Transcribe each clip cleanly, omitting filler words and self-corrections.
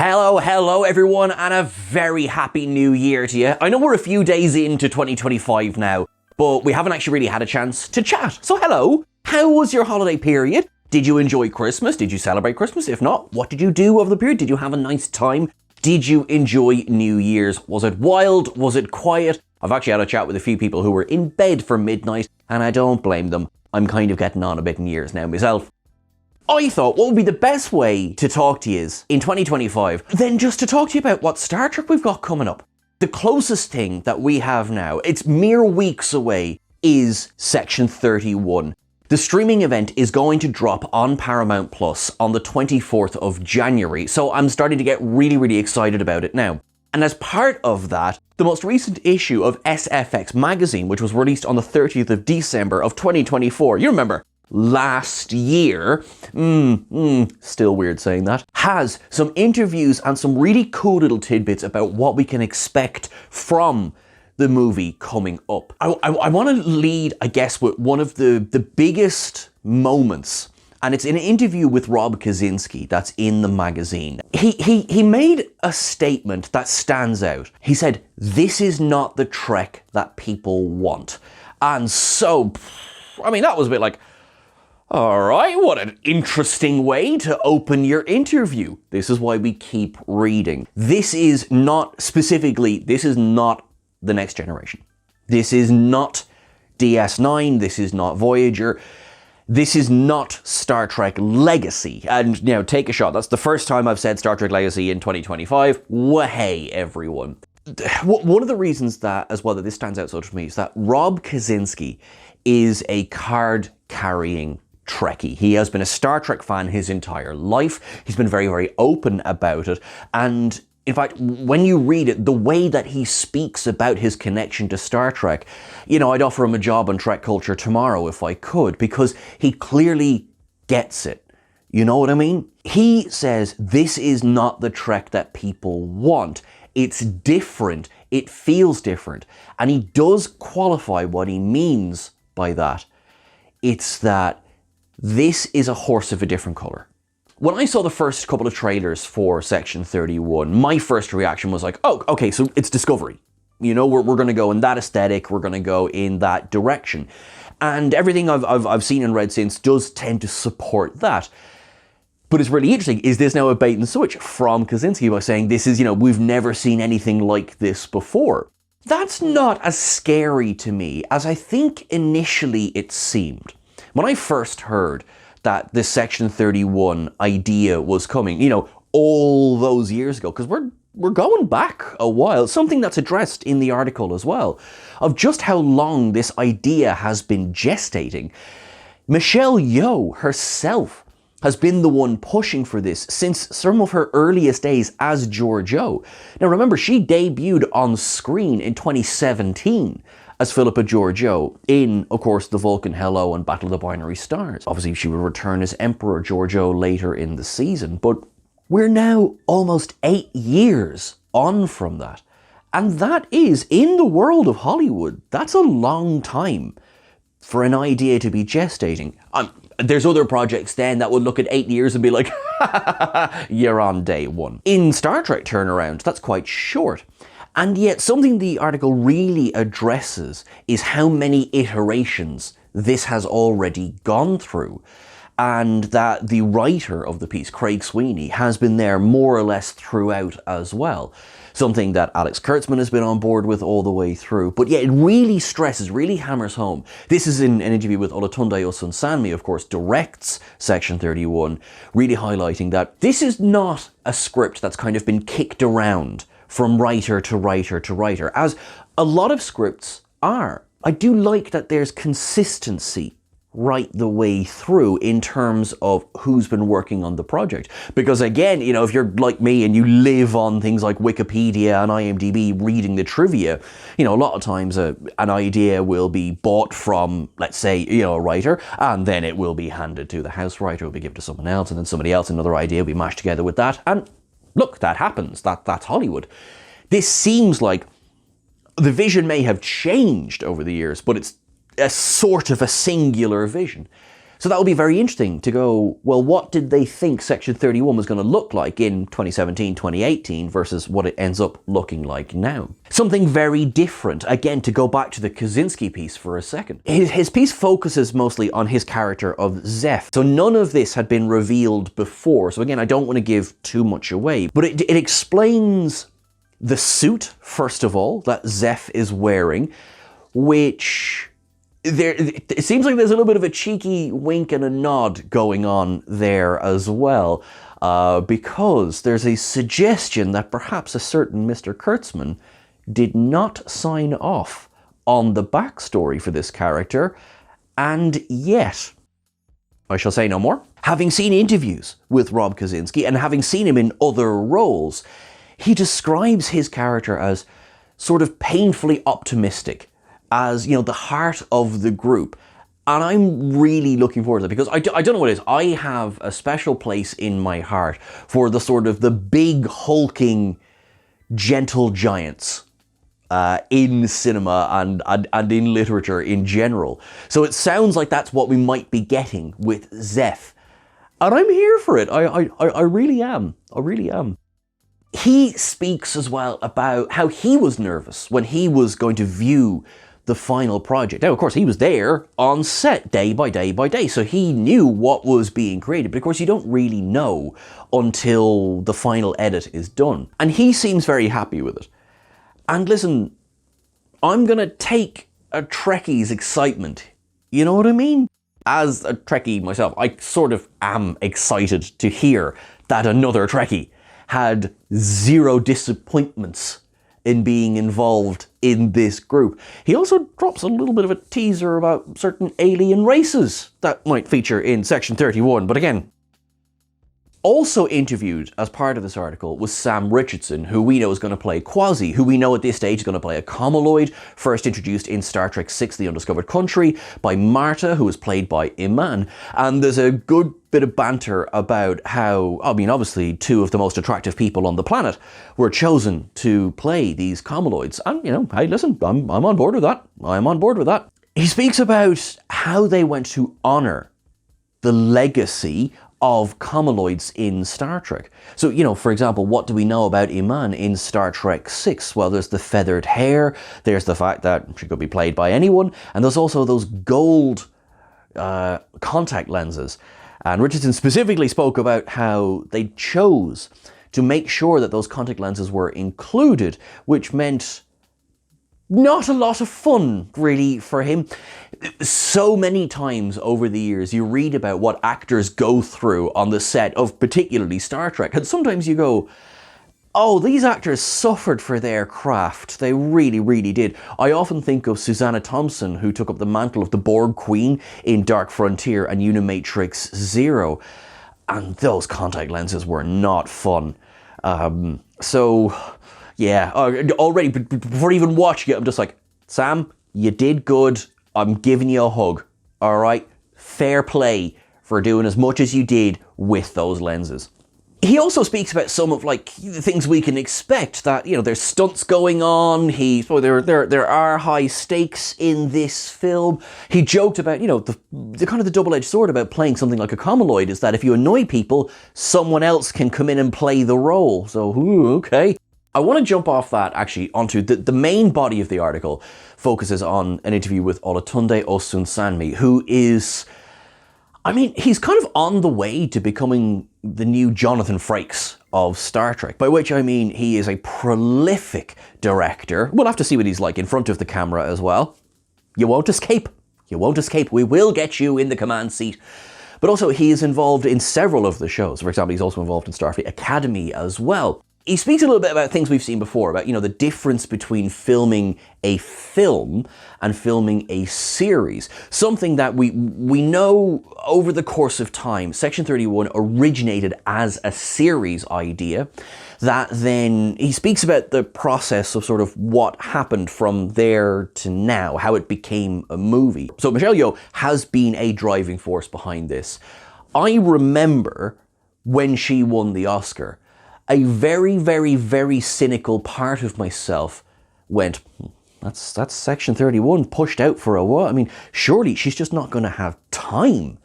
Hello everyone, and a very happy new year to you. I know we're a few days into 2025 now, but we haven't actually really had a chance to chat. So hello, how was your holiday period? Did you enjoy Christmas? Did you celebrate Christmas? If not, what did you do over the period? Did you have a nice time? Did you enjoy New Year's? Was it wild? Was it quiet? I've actually had a chat with a few people who were in bed for midnight, and I don't blame them. I'm kind of getting on a bit in years now myself. I thought what would be the best way to talk to you is in 2025, then just to talk to you about what Star Trek we've got coming up. The closest thing that we have now, it's mere weeks away, is Section 31. The streaming event is going to drop on Paramount Plus on the 24th of January, so I'm starting to get really excited about it now. And as part of that, the most recent issue of SFX magazine, which was released on the 30th of December of 2024, you remember, last year, still weird saying that, has some interviews and some really cool little tidbits about what we can expect from the movie coming up. I want to lead, I guess, with one of the biggest moments, and it's in an interview with Rob Kaczynski that's in the magazine. He made a statement that stands out. He said, "This is not the Trek that people want." And so, I mean, that was a bit like, all right, what an interesting way to open your interview. This is why we keep reading. This is not the next generation. This is not DS9. This is not Voyager. This is not Star Trek Legacy. And, you know, take a shot. That's the first time I've said Star Trek Legacy in 2025. Wahey, everyone. One of the reasons that, as well, that this stands out so to me is that Rob Kaczynski is a card-carrying Trekkie. He has been a Star Trek fan his entire life. He's been very open about it. And in fact, when you read it, the way that he speaks about his connection to Star Trek, you know, I'd offer him a job on TrekCulture tomorrow if I could, because he clearly gets it. You know what I mean? He says, this is not the Trek that people want. It's different. It feels different. And he does qualify what he means by that. It's that this is a horse of a different color. When I saw the first couple of trailers for Section 31, my first reaction was like, oh, okay, so it's Discovery. You know, we're going to go in that aesthetic, we're going to go in that direction. And everything I've seen and read since does tend to support that. But it's really interesting, is this now a bait and switch from Kaczynski by saying this is, you know, we've never seen anything like this before? That's not as scary to me as I think initially it seemed. When I first heard that this Section 31 idea was coming, you know, all those years ago, because we're going back a while, something that's addressed in the article as well, of just how long this idea has been gestating. Michelle Yeoh herself has been the one pushing for this since some of her earliest days as Georgiou. Now remember, she debuted on screen in 2017 as Philippa Georgiou in, of course, The Vulcan Hello and Battle of the Binary Stars. Obviously, she will return as Emperor Georgiou later in the season, but we're now almost 8 years on from that. And that is, in the world of Hollywood, that's a long time for an idea to be gestating. There's other projects then that would look at 8 years and be like, you're on day one. In Star Trek turnaround, that's quite short. And yet something the article really addresses is how many iterations this has already gone through. And that the writer of the piece, Craig Sweeney, has been there more or less throughout as well. Something that Alex Kurtzman has been on board with all the way through. But yeah, it really stresses, really hammers home. This is in an interview with Olatunde Osunsanmi, of course, directs Section 31, really highlighting that this is not a script that's kind of been kicked around from writer to writer to writer, as a lot of scripts are. I do like that there's consistency right the way through in terms of who's been working on the project. Because again, you know, if you're like me and you live on things like Wikipedia and IMDb reading the trivia, you know, a lot of times an idea will be bought from, let's say, you know, a writer, and then it will be handed to the house writer, it will be given to someone else, and then somebody else, another idea will be mashed together with that, and look, that happens. That's Hollywood. This seems like the vision may have changed over the years, but it's a sort of a singular vision. So that will be very interesting to go, well, what did they think Section 31 was going to look like in 2017, 2018 versus what it ends up looking like now? Something very different. Again, to go back to the Kaczynski piece for a second. His piece focuses mostly on his character of Zeph. So none of this had been revealed before. So again, I don't want to give too much away, but it explains the suit, first of all, that Zeph is wearing, which it seems like there's a little bit of a cheeky wink and a nod going on there as well, because there's a suggestion that perhaps a certain Mr. Kurtzman did not sign off on the backstory for this character, and yet, I shall say no more. Having seen interviews with Rob Kaczynski and having seen him in other roles, he describes his character as sort of painfully optimistic, as, you know, the heart of the group. And I'm really looking forward to it because I don't know what it is. I have a special place in my heart for the sort of the big hulking gentle giants in cinema and in literature in general. So it sounds like that's what we might be getting with Zeph. And I'm here for it. I really am. I really am. He speaks as well about how he was nervous when he was going to view the final project. Now, of course, he was there on set day by day by day, so he knew what was being created. But of course, you don't really know until the final edit is done. And he seems very happy with it. And listen, I'm gonna take a Trekkie's excitement. You know what I mean? As a Trekkie myself, I sort of am excited to hear that another Trekkie had zero disappointments in being involved in this group. He also drops a little bit of a teaser about certain alien races that might feature in Section 31, but again, also interviewed as part of this article was Sam Richardson, who we know is going to play Quasi, who we know at this stage is going to play a Comaloid, first introduced in Star Trek VI: The Undiscovered Country by Marta, who was played by Iman. And there's a good bit of banter about how, I mean, obviously two of the most attractive people on the planet were chosen to play these Comaloids. And, you know, hey, listen, I'm on board with that. I'm on board with that. He speaks about how they went to honor the legacy of Comaloids in Star Trek. So, you know, for example, what do we know about Iman in Star Trek VI? Well, there's the feathered hair, there's the fact that she could be played by anyone, and there's also those gold contact lenses. And Richardson specifically spoke about how they chose to make sure that those contact lenses were included, which meant not a lot of fun, really, for him. So many times over the years, you read about what actors go through on the set of particularly Star Trek, and sometimes you go, oh, these actors suffered for their craft. They really, really did. I often think of Susanna Thompson, who took up the mantle of the Borg Queen in Dark Frontier and Unimatrix Zero, and those contact lenses were not fun. Yeah, already, before even watching it, I'm just like, Sam, you did good. I'm giving you a hug, all right? Fair play for doing as much as you did with those lenses. He also speaks about some of, like, the things we can expect, that, you know, there's stunts going on, there are high stakes in this film. He joked about, you know, the kind of the double-edged sword about playing something like a Comaloid is that if you annoy people, someone else can come in and play the role. So, ooh, okay. I want to jump off that, actually, onto the main body of the article focuses on an interview with Olatunde Osunsanmi, who is, I mean, he's kind of on the way to becoming the new Jonathan Frakes of Star Trek, by which I mean he is a prolific director. We'll have to see what he's like in front of the camera as well. You won't escape. You won't escape. We will get you in the command seat. But also, he is involved in several of the shows. For example, he's also involved in Starfleet Academy as well. He speaks a little bit about things we've seen before, about, you know, the difference between filming a film and filming a series. Something that we know over the course of time, Section 31 originated as a series idea, that then he speaks about the process of sort of what happened from there to now, how it became a movie. So Michelle Yeoh has been a driving force behind this. I remember when she won the Oscar, a very, very, very cynical part of myself went, that's Section 31 pushed out for a while. I mean, surely she's just not going to have time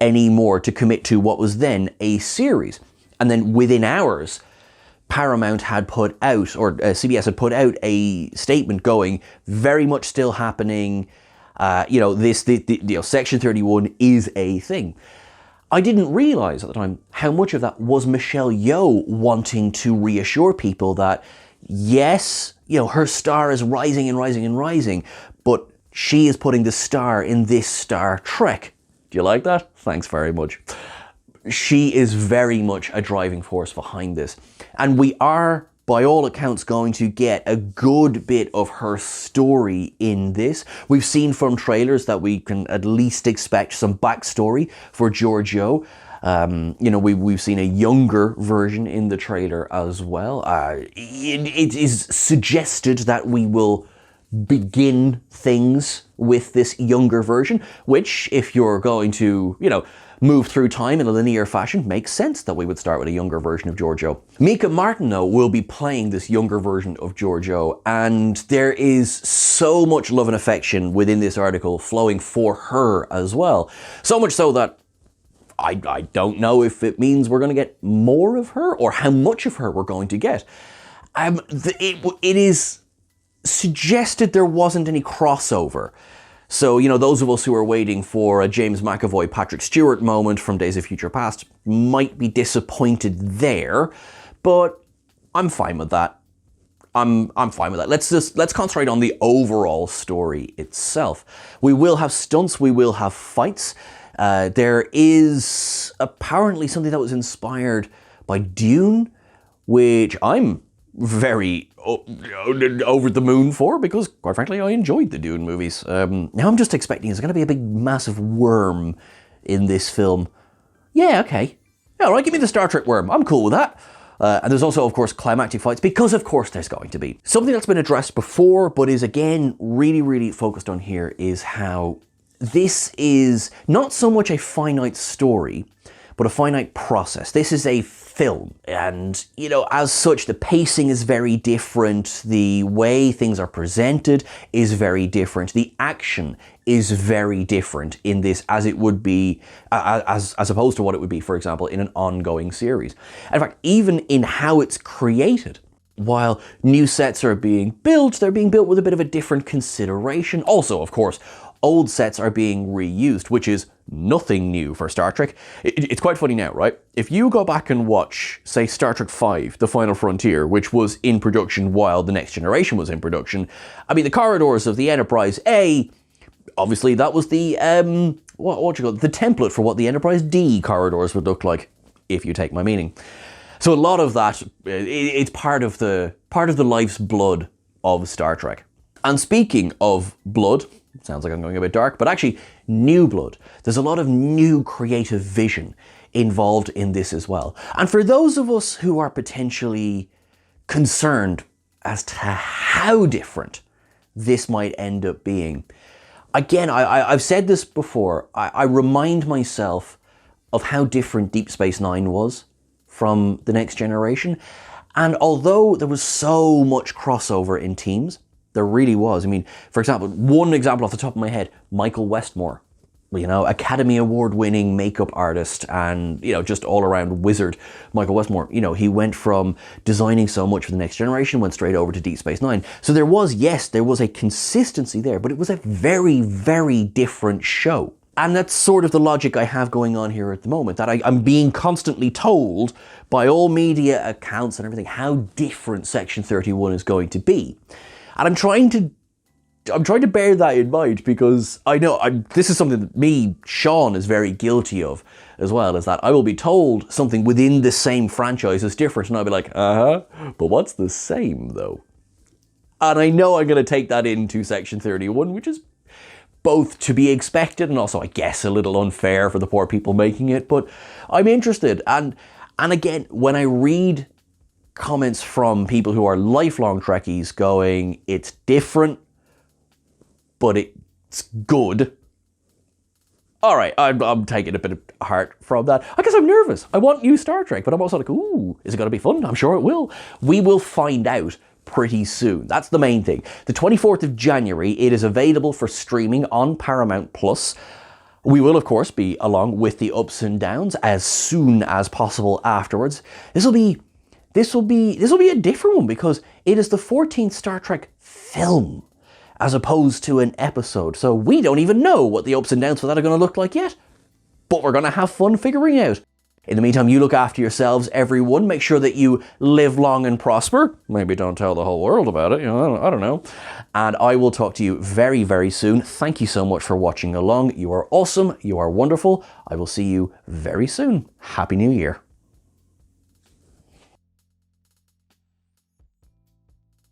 anymore to commit to what was then a series. And then within hours, Paramount had put out, or CBS had put out a statement going, very much still happening. Section 31 is a thing. I didn't realize at the time how much of that was Michelle Yeoh wanting to reassure people that, yes, her star is rising and rising and rising, but she is putting the star in this Star Trek. Do you like that? Thanks very much. She is very much a driving force behind this. And we are, by all accounts, going to get a good bit of her story in this. We've seen from trailers that we can at least expect some backstory for Yeoh. We've seen a younger version in the trailer as well. It is suggested that we will begin things with this younger version, which, if you're going to, move through time in a linear fashion, makes sense that we would start with a younger version of Yeoh. Mika Martineau will be playing this younger version of Yeoh, and there is so much love and affection within this article flowing for her as well. So much so that I don't know if it means we're going to get more of her or how much of her we're going to get. It is suggested there wasn't any crossover. So, those of us who are waiting for a James McAvoy, Patrick Stewart moment from Days of Future Past might be disappointed there, but I'm fine with that. I'm fine with that. Let's concentrate on the overall story itself. We will have stunts, we will have fights. There is apparently something that was inspired by Dune, which I'm very over the moon for, because quite frankly I enjoyed the Dune movies. Now I'm just expecting there's going to be a big massive worm in this film. Yeah, okay. Yeah, all right, give me the Star Trek worm. I'm cool with that. And there's also, of course, climactic fights, because of course there's going to be. Something that's been addressed before, but is again really, really focused on here, is how this is not so much a finite story, but a finite process. This is a film, and as such, the pacing is very different, the way things are presented is very different, the action is very different in this, as it would be as opposed to what it would be, for example, in an ongoing series. In fact, even in how it's created, while new sets are being built, they're being built with a bit of a different consideration. Also, of course, old sets are being reused, which is nothing new for Star Trek. It's quite funny now, right? If you go back and watch, say, Star Trek V, The Final Frontier, which was in production while The Next Generation was in production, I mean, the corridors of the Enterprise A, obviously that was the, the template for what the Enterprise D corridors would look like, if you take my meaning. So a lot of that, it's part of the life's blood of Star Trek. And speaking of blood, sounds like I'm going a bit dark, but actually new blood. There's a lot of new creative vision involved in this as well. And for those of us who are potentially concerned as to how different this might end up being, again, I've said this before, I remind myself of how different Deep Space Nine was from The Next Generation. And although there was so much crossover in teams, there really was. I mean, for example, one example off the top of my head, Michael Westmore, Academy Award winning makeup artist and, just all around wizard. Michael Westmore, he went from designing so much for The Next Generation, went straight over to Deep Space Nine. So there was a consistency there, but it was a very, very different show. And that's sort of the logic I have going on here at the moment, that I'm being constantly told by all media accounts and everything how different Section 31 is going to be. And I'm trying to bear that in mind, because I know this is something that Sean, is very guilty of as well, is that I will be told something within the same franchise is different, and I'll be like, but what's the same though? And I know I'm going to take that into Section 31, which is both to be expected and also, I guess, a little unfair for the poor people making it, but I'm interested. And again, when I read comments from people who are lifelong Trekkies going, it's different, but it's good. All right, I'm taking a bit of heart from that. I guess I'm nervous. I want new Star Trek, but I'm also like, ooh, is it going to be fun? I'm sure it will. We will find out pretty soon. That's the main thing. The 24th of January, it is available for streaming on Paramount Plus. We will, of course, be along with the ups and downs as soon as possible afterwards. This will be a different one because it is the 14th Star Trek film as opposed to an episode. So we don't even know what the ups and downs for that are going to look like yet, but we're going to have fun figuring out. In the meantime, you look after yourselves, everyone. Make sure that you live long and prosper. Maybe don't tell the whole world about it. I don't know. And I will talk to you very, very soon. Thank you so much for watching along. You are awesome. You are wonderful. I will see you very soon. Happy New Year.